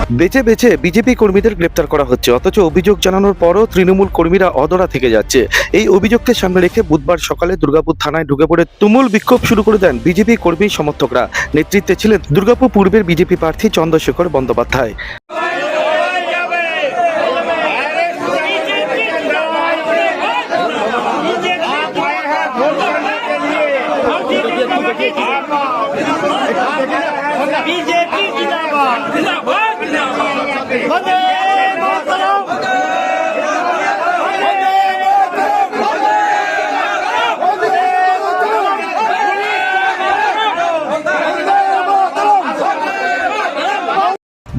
বেছে বেছে বিজেপি কর্মীদের গ্রেপ্তার করা হচ্ছে, অথচ অভিযোগ জানানোর পরও তৃণমূল কর্মীরা অধরা থেকে যাচ্ছে। এই অভিযোগকে সামনে রেখে বুধবার সকালে দুর্গাপুর থানায় ঢুকে পড়ে তুমুল বিক্ষোভ শুরু করে দেন বিজেপি কর্মী সমর্থকরা। নেতৃত্বে ছিলেন দুর্গাপুর পূর্বের বিজেপি প্রার্থী চন্দ্রশেখর বন্দ্যোপাধ্যায়।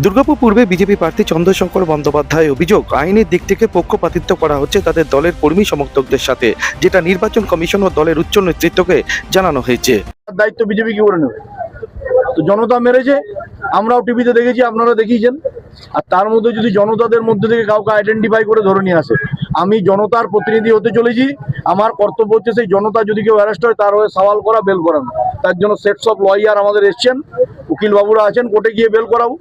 দুর্গাপুর পূর্বে বিজেপি প্রার্থী চন্দ্রশেখর বন্দ্যোপাধ্যায় অভিযোগ, আইনের দিক থেকে পক্ষপাতিত্ব করা হচ্ছে তাদের দলের কর্মী সমর্থকদের সাথে, যেটা নির্বাচন কমিশন ও দলের উচ্চ নেতৃত্বকে জানানো হয়েছে। দায়িত্ব বিজেপি কি করে নেবে? তো জনতা মেরেছে, আমরাও টিভিতে দেখেছি, আপনারা দেখিয়েছেন। আর তার মধ্যে যদি জনতাদের মধ্যে থেকে কাউকে আইডেন্টিফাই করে ধরে নিয়ে আসে, আমি জনতার প্রতিনিধি হতে চলেছি। আমার কর্তব্য হচ্ছে সেই জনতা যদি কেউ অ্যারেস্ট হয় তার হয়ে সওয়াল করা, বেল করানো। তার জন্য সেটস অফ লয়ার আমাদের এসছেন, উকিল বাবুরা আছেন, কোর্টে গিয়ে বেল করাবো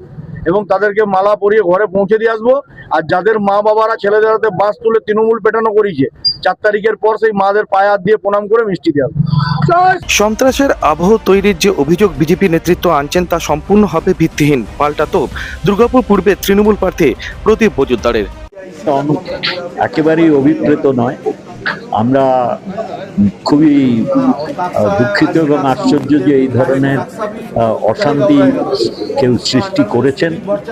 এবং তাদেরকে মালা পরিয়ে ঘরে পৌঁছে দিয়ে আসবো। আর যাদের মা বাবারা ছেলেদের হাতে বাস তুলে তৃণমূল পেটানো করিয়েছে, 4 তারিখের পর সেই মাদের পায়ে হাত দিয়ে প্রণাম করে মিষ্টি দিয়ে আসবো। সন্ত্রাসের আবহ তৈরির যে অভিযোগ বিজেপি নেতৃত্ব আনছেন তা সম্পূর্ণভাবে ভিত্তিহীন, পাল্টা তোপ দুর্গাপুর পূর্বে তৃণমূল প্রার্থী প্রদীপ মজুমদারের। একেবারেই অভিপ্রেত নয়। আমরা খুবই দুঃখিত এবং আশ্চর্য যে এই ধরনের অশান্তি কেউ সৃষ্টি করেছেন,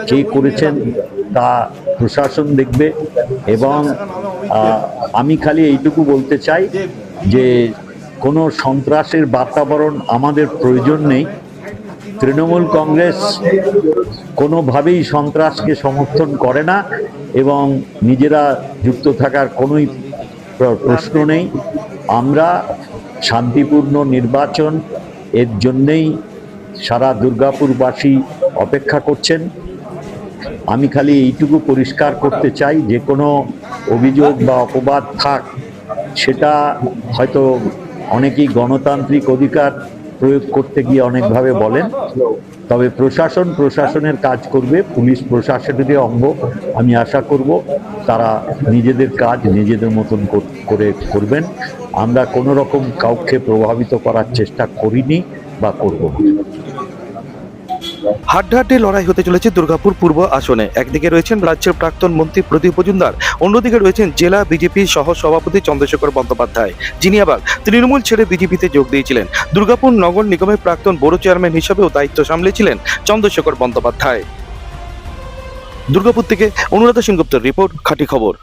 কে করেছেন তা প্রশাসন দেখবে। এবং আমি খালি এইটুকু বলতে চাই যে কোনো সন্ত্রাসের বাতাবরণ আমাদের প্রয়োজন নেই। তৃণমূল কংগ্রেস কোনোভাবেই সন্ত্রাসকে সমর্থন করে না এবং নিজেরা যুক্ত থাকার কোনোই প্রশ্ন নেই। আমরা শান্তিপূর্ণ নির্বাচন এর জন্যেই সারা দুর্গাপুরবাসী অপেক্ষা করছেন। আমি খালি এইটুকু পরিষ্কার করতে চাই, যে কোনো অভিযোগ বা অপবাদ থাক, সেটা হয়তো অনেকেই গণতান্ত্রিক অধিকার প্রয়োগ করতে গিয়ে অনেকভাবে বলেন, তবে প্রশাসনের কাজ করবে, পুলিশ প্রশাসনেরই অঙ্গ। আমি আশা করব তারা নিজেদের কাজ নিজেদের মতন করে করবেন। আমরা কোনো রকম কাউকে প্রভাবিত করার চেষ্টা করিনি বা করব না। হাড্ডাহাড্ডি লড়াই হতে চলেছে দুর্গাপুর পূর্ব আসনে। একদিকে রয়েছেন রাজ্যের প্রাক্তন মন্ত্রী প্রদীপ মজুমদার, অন্যদিকে রয়েছেন জেলা বিজেপি সহ সভাপতি চন্দ্রশেখর বন্দ্যোপাধ্যায়, যিনি আবার তৃণমূল ছেড়ে বিজেপিতে যোগ দিয়েছিলেন। দুর্গাপুর নগর নিগমের প্রাক্তন বড় চেয়ারম্যান হিসেবেও দায়িত্ব সামলেছিলেন চন্দ্রশেখর বন্দ্যোপাধ্যায়। দুর্গাপুর থেকে অনুরাধা সেনগুপ্তের রিপোর্ট, খাঁটি খবর।